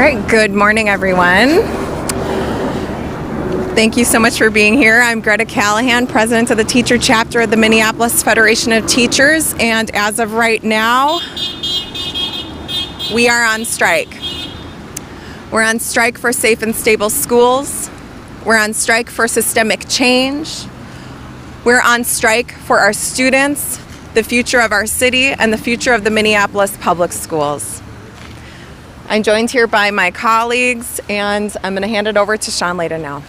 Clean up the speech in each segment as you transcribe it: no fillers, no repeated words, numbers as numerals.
right, good morning, everyone. Thank you so much for being here. I'm Greta Callahan, president of the teacher chapter of the Minneapolis Federation of Teachers, and as of right now, we are on strike. We're on strike for safe and stable schools. We're on strike for systemic change. We're on strike for our students, the future of our city, and the future of the Minneapolis public schools. I'm joined here by my colleagues, and I'm going to hand it over to Sean Layden now.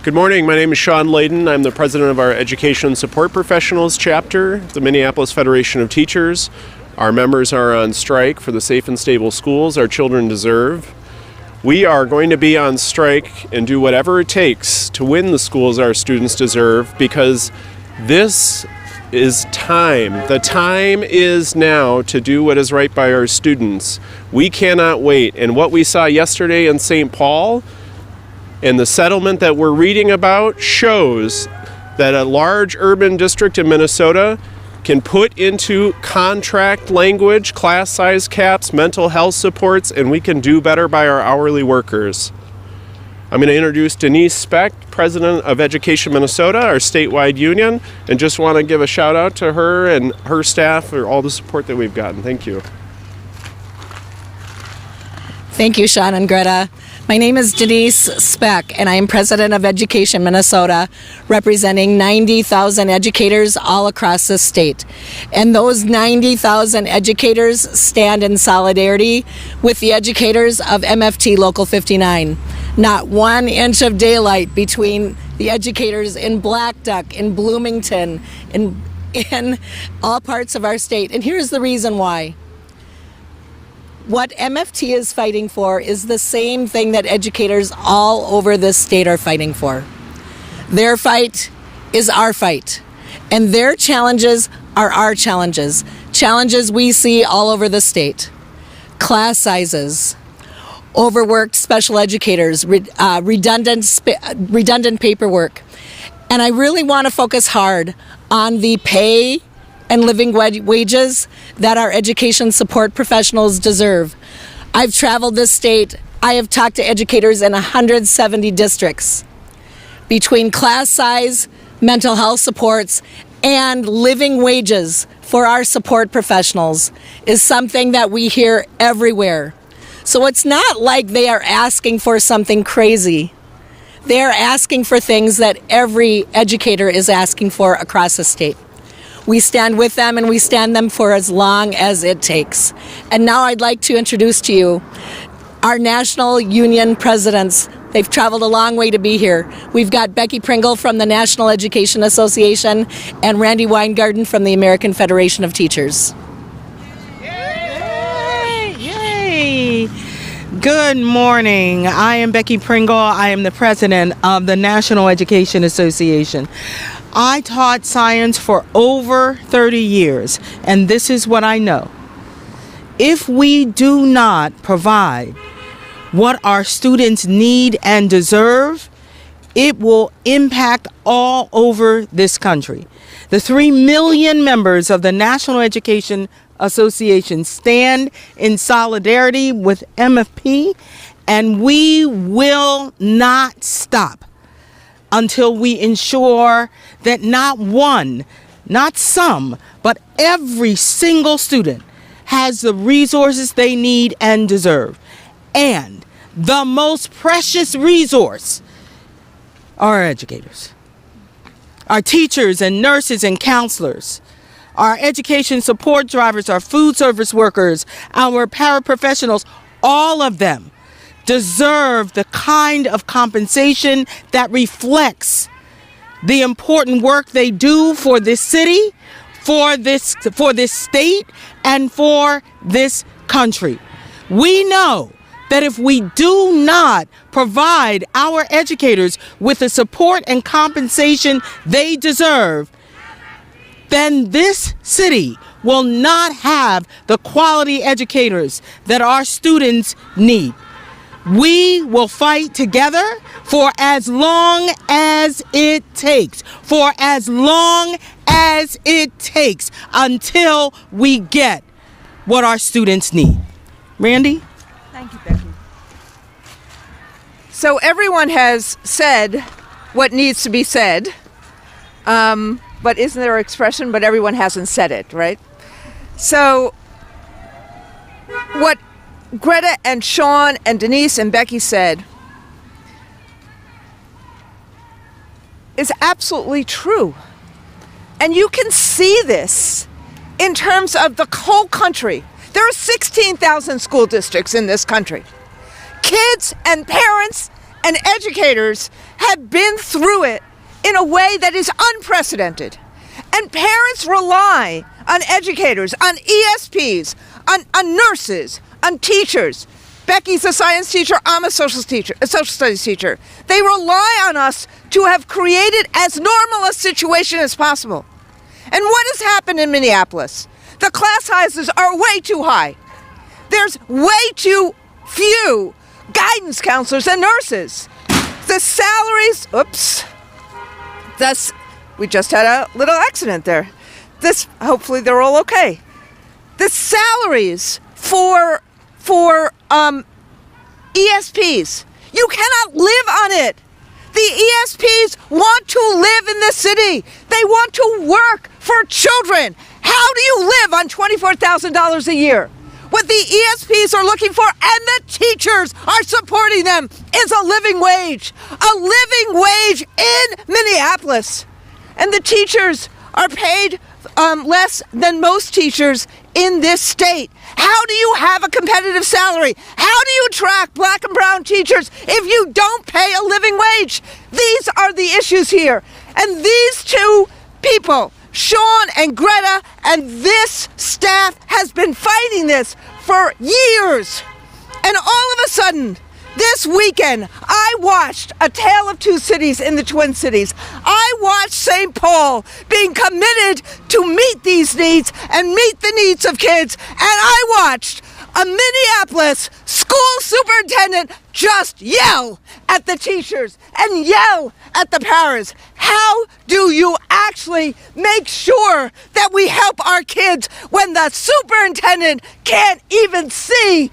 Good morning. My name is Sean Layden. I'm the president of our Education Support Professionals chapter, the Minneapolis Federation of Teachers. Our members are on strike for the safe and stable schools our children deserve. We are going to be on strike and do whatever it takes to win the schools our students deserve, because this is time. The time is now to do what is right by our students. We cannot wait. And what we saw yesterday in St. Paul and the settlement that we're reading about shows that a large urban district in Minnesota can put into contract language, class size caps, mental health supports, and we can do better by our hourly workers. I'm going to introduce Denise Speck, president of Education Minnesota, our statewide union, and just want to give a shout out to her and her staff for all the support that we've gotten. Thank you. Thank you, Sean and Greta. My name is Denise Speck, and I am president of Education Minnesota, representing 90,000 educators all across the state. And those 90,000 educators stand in solidarity with the educators of MFT Local 59. Not 1 inch of daylight between the educators in Black Duck, in Bloomington, in all parts of our state. And here's the reason why. What MFT is fighting for is the same thing that educators all over this state are fighting for. Their fight is our fight, and their challenges are our challenges. Challenges we see all over the state. Class sizes, overworked special educators, redundant paperwork. And I really want to focus hard on the pay and living wages that our education support professionals deserve. I've traveled this state. I have talked to educators in 170 districts. Between class size, mental health supports, and living wages for our support professionals is something that we hear everywhere. So it's not like they are asking for something crazy. They are asking for things that every educator is asking for across the state. We stand with them, and we stand them for as long as it takes. And now I'd like to introduce to you our national union presidents. They've traveled a long way to be here. We've got Becky Pringle from the National Education Association and Randy Weingarten from the American Federation of Teachers. Yay! Yay! Good morning. I am Becky Pringle. I am the president of the National Education Association. I taught science for over 30 years, and this is what I know. If we do not provide what our students need and deserve, it will impact all over this country. The 3 million members of the National Education Association stand in solidarity with MFP, and we will not stop until we ensure that not one, not some, but every single student has the resources they need and deserve. And the most precious resource are our educators, our teachers and nurses and counselors, our education support drivers, our food service workers, our paraprofessionals. All of them deserve the kind of compensation that reflects the important work they do for this city, for this state, and for this country. We know that if we do not provide our educators with the support and compensation they deserve, then this city will not have the quality educators that our students need. We will fight together for as long as it takes, until we get what our students need. Randy? Thank you, Becky. So everyone has said what needs to be said, but isn't there an expression, but everyone hasn't said it, right? So what Greta and Sean and Denise and Becky said is absolutely true. And you can see this in terms of the whole country. There are 16,000 school districts in this country. Kids and parents and educators have been through it in a way that is unprecedented. And parents rely on educators, on ESPs, on nurses, on teachers. Becky's a science teacher, I'm a social studies teacher. They rely on us to have created as normal a situation as possible. And what has happened in Minneapolis? The class sizes are way too high. There's way too few guidance counselors and nurses. The salaries, we just had a little accident there. Hopefully they're all okay. The salaries for ESPs, you cannot live on it. The ESPs want to live in this city. They want to work for children. How do you live on $24,000 a year? What the ESPs are looking for, and the teachers are supporting them, is a living wage. A living wage in Minneapolis. And the teachers are paid less than most teachers in this state. How do you have a competitive salary? How do you attract black and brown teachers if you don't pay a living wage? These are the issues here. And these two people, Sean and Greta, and this staff has been fighting this for years. And all of a sudden, this weekend, I watched A Tale of Two Cities in the Twin Cities. I watched St. Paul being committed to meet these needs and meet the needs of kids. And I watched a Minneapolis school superintendent just yell at the teachers and yell at the parents. How do you actually make sure that we help our kids when the superintendent can't even see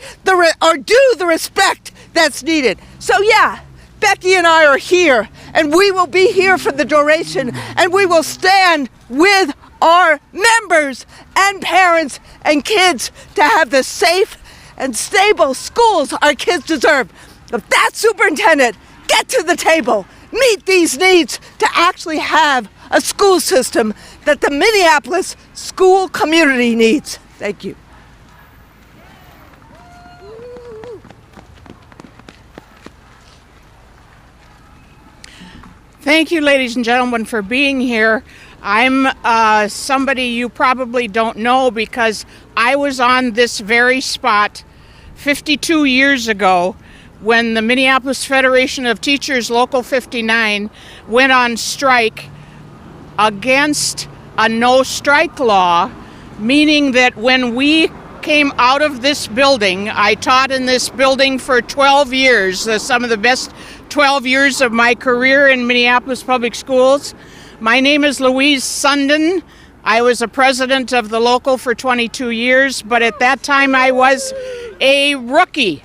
or do the respect that's needed? So yeah, Becky and I are here, and we will be here for the duration, and we will stand with our members and parents and kids to have the safe and stable schools our kids deserve. If that superintendent, get to the table, meet these needs to actually have a school system that the Minneapolis school community needs. Thank you. Thank you, ladies and gentlemen, for being here. I'm somebody you probably don't know because I was on this very spot 52 years ago when the Minneapolis Federation of Teachers, Local 59, went on strike against a no-strike law, meaning that when we came out of this building, I taught in this building for 12 years, some of the best 12 years of my career in Minneapolis Public Schools. My name is Louise Sundin. I was a president of the local for 22 years, but at that time I was a rookie.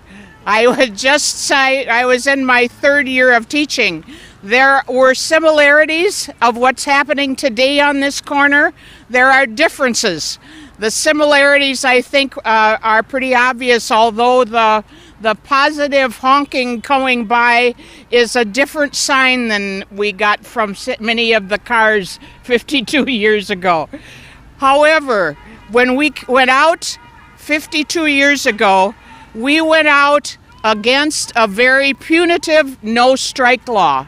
I was in my third year of teaching. There were similarities of what's happening today on this corner. There are differences. The similarities, I think, are pretty obvious, although the positive honking going by is a different sign than we got from many of the cars 52 years ago. However, when we went out 52 years ago, we went out against a very punitive no-strike law.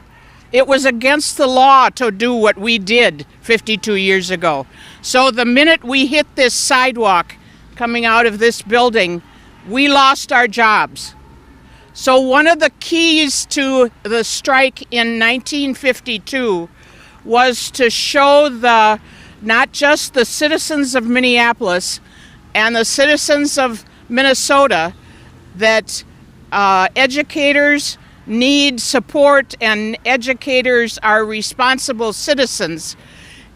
It was against the law to do what we did 52 years ago. So the minute we hit this sidewalk coming out of this building, we lost our jobs. So one of the keys to the strike in 1952 was to show not just the citizens of Minneapolis and the citizens of Minnesota that educators need support and educators are responsible citizens.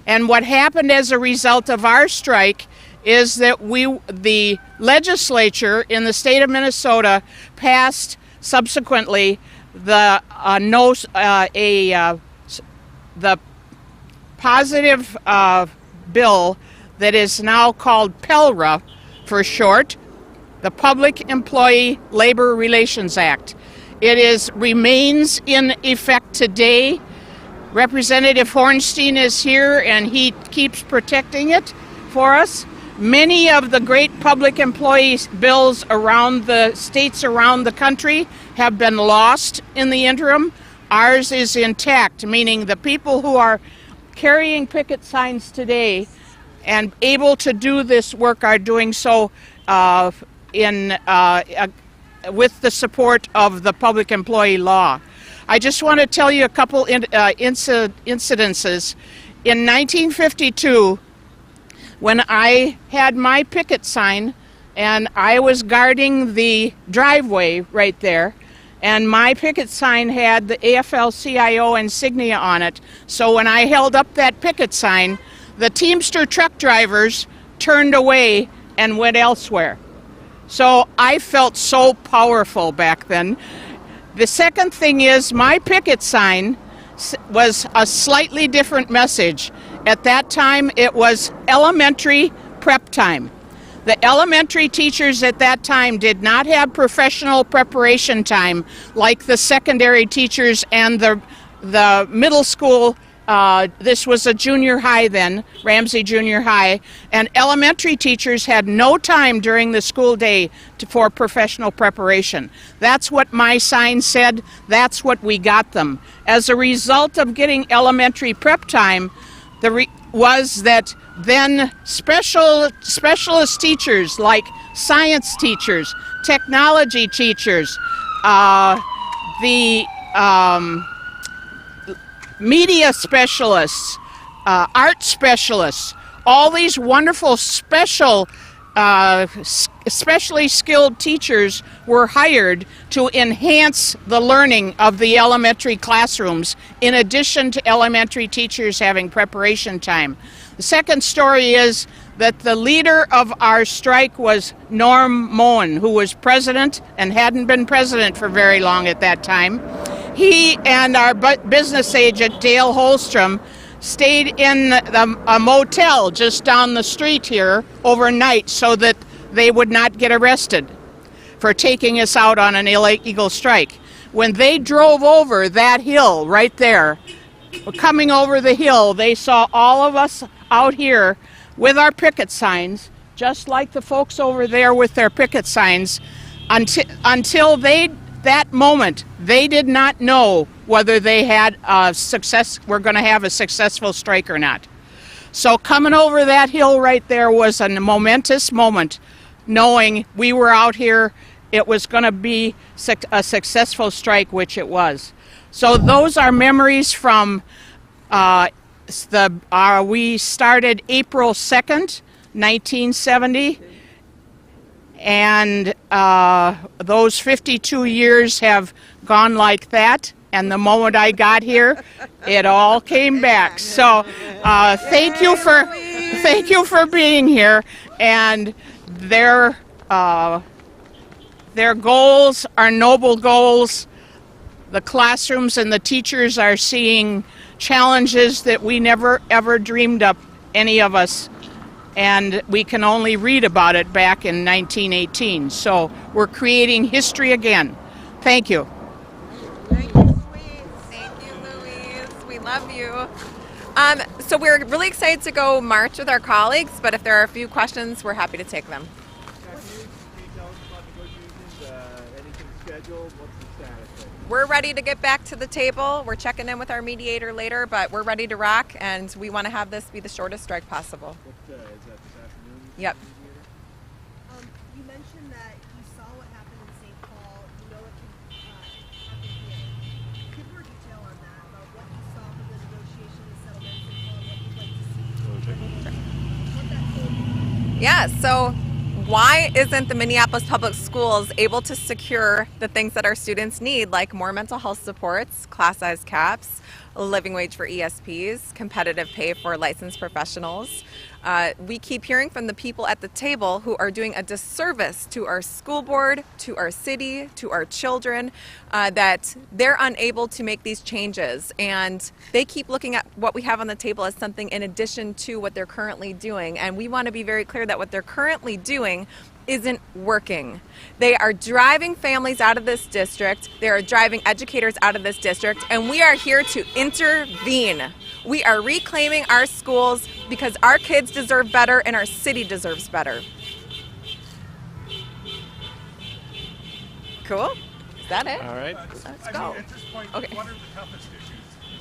And what happened as a result of our strike is that the legislature in the state of Minnesota passed subsequently the positive bill that is now called PELRA for short, the Public Employee Labor Relations Act. It remains in effect today. Representative Hornstein is here and he keeps protecting it for us. Many of the great public employee bills around the states around the country have been lost in the interim. Ours is intact, meaning the people who are carrying picket signs today and able to do this work are doing so with the support of the public employee law. I just want to tell you a couple incidences. In 1952, when I had my picket sign and I was guarding the driveway right there, and my picket sign had the AFL-CIO insignia on it, so when I held up that picket sign, the Teamster truck drivers turned away and went elsewhere. So I felt so powerful back then. The second thing is my picket sign was a slightly different message. At that time, it was elementary prep time. The elementary teachers at that time did not have professional preparation time like the secondary teachers and the middle school. This was a junior high then, Ramsey Junior High, and elementary teachers had no time during the school day for professional preparation. That's what my sign said. That's what we got them. As a result of getting elementary prep time, was that then specialist teachers like science teachers, technology teachers, the media specialists, art specialists, all these wonderful especially skilled teachers were hired to enhance the learning of the elementary classrooms in addition to elementary teachers having preparation time. The second story is that the leader of our strike was Norm Moen, who was president and hadn't been president for very long at that time. He and our business agent, Dale Holstrom, stayed in a motel just down the street here overnight so that they would not get arrested for taking us out on an illegal strike. When they drove over that hill right there, coming over the hill, they saw all of us out here with our picket signs, just like the folks over there with their picket signs, until that moment, they did not know whether they had were going to have a successful strike or not. So coming over that hill right there was a momentous moment, knowing we were out here, it was going to be a successful strike, which it was. So those are memories from we started April 2nd, 1970. And those 52 years have gone like that. And the moment I got here, it all came back. So thank you for being here. And their goals are noble goals. The classrooms and the teachers are seeing challenges that we never ever dreamed up, any of us. And we can only read about it back in 1918. So we're creating history again. Thank you. Thank you, sweet. Thank you, Louise. We love you. So we're really excited to go march with our colleagues, but if there are a few questions, we're happy to take them. Can you tell us about negotiations? Anything scheduled? What's the status? We're ready to get back to the table. We're checking in with our mediator later, but we're ready to rock, and we want to have this be the shortest strike possible. Is that this afternoon? Yep. You mentioned that you saw what happened in St. Paul. You know it can happen here. Give more detail on that, about what you saw from the negotiation, the settlement in St. Paul, and what you'd like to see. What that told you. Yeah, so why isn't the Minneapolis Public Schools able to secure the things that our students need, like more mental health supports, class size caps, a living wage for ESPs, competitive pay for licensed professionals. We keep hearing from the people at the table who are doing a disservice to our school board, to our city, to our children, that they're unable to make these changes. And they keep looking at what we have on the table as something in addition to what they're currently doing. And we want to be very clear that what they're currently doing isn't working. They are driving families out of this district. They are driving educators out of this district, and we are here to intervene. We are reclaiming our schools because our kids deserve better and our city deserves better. Cool? Is that it? All right. Let's I go. mean, at this point, Okay. what are the toughest issues?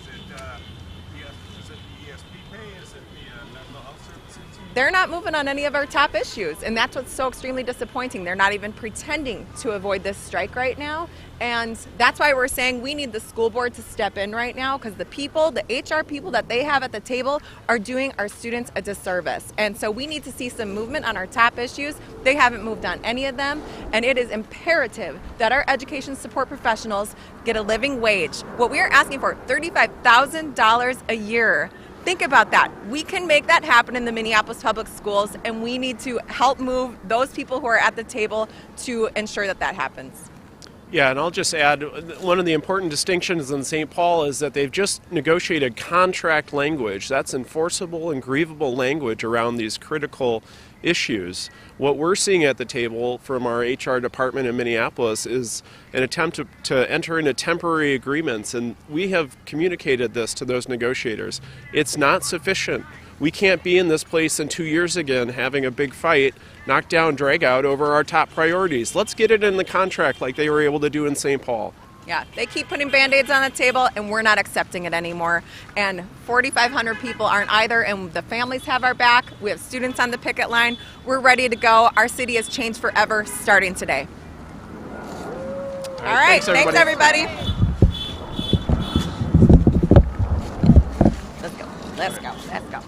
Is it the ESP pay? Is it the mental health services? They're not moving on any of our top issues, and that's what's so extremely disappointing. They're not even pretending to avoid this strike right now, and that's why we're saying we need the school board to step in right now, because the people, the HR people that they have at the table are doing our students a disservice. And so we need to see some movement on our top issues. They haven't moved on any of them, and it is imperative that our education support professionals get a living wage. What we are asking for, $35,000 a year. Think about that. We can make that happen in the Minneapolis public schools, and we need to help move those people who are at the table to ensure that that happens. Yeah, and I'll just add, one of the important distinctions in St. Paul is that they've just negotiated contract language. That's enforceable and grievable language around these critical issues. What we're seeing at the table from our HR department in Minneapolis is an attempt to enter into temporary agreements, and we have communicated this to those negotiators. It's not sufficient. We can't be in this place in 2 years again having a big fight, knock down, drag out over our top priorities. Let's get it in the contract like they were able to do in St. Paul. Yeah, they keep putting Band-Aids on the table, and we're not accepting it anymore. And 4,500 people aren't either, and the families have our back. We have students on the picket line. We're ready to go. Our city has changed forever, starting today. All right, thanks everybody. Let's go, let's go, let's go.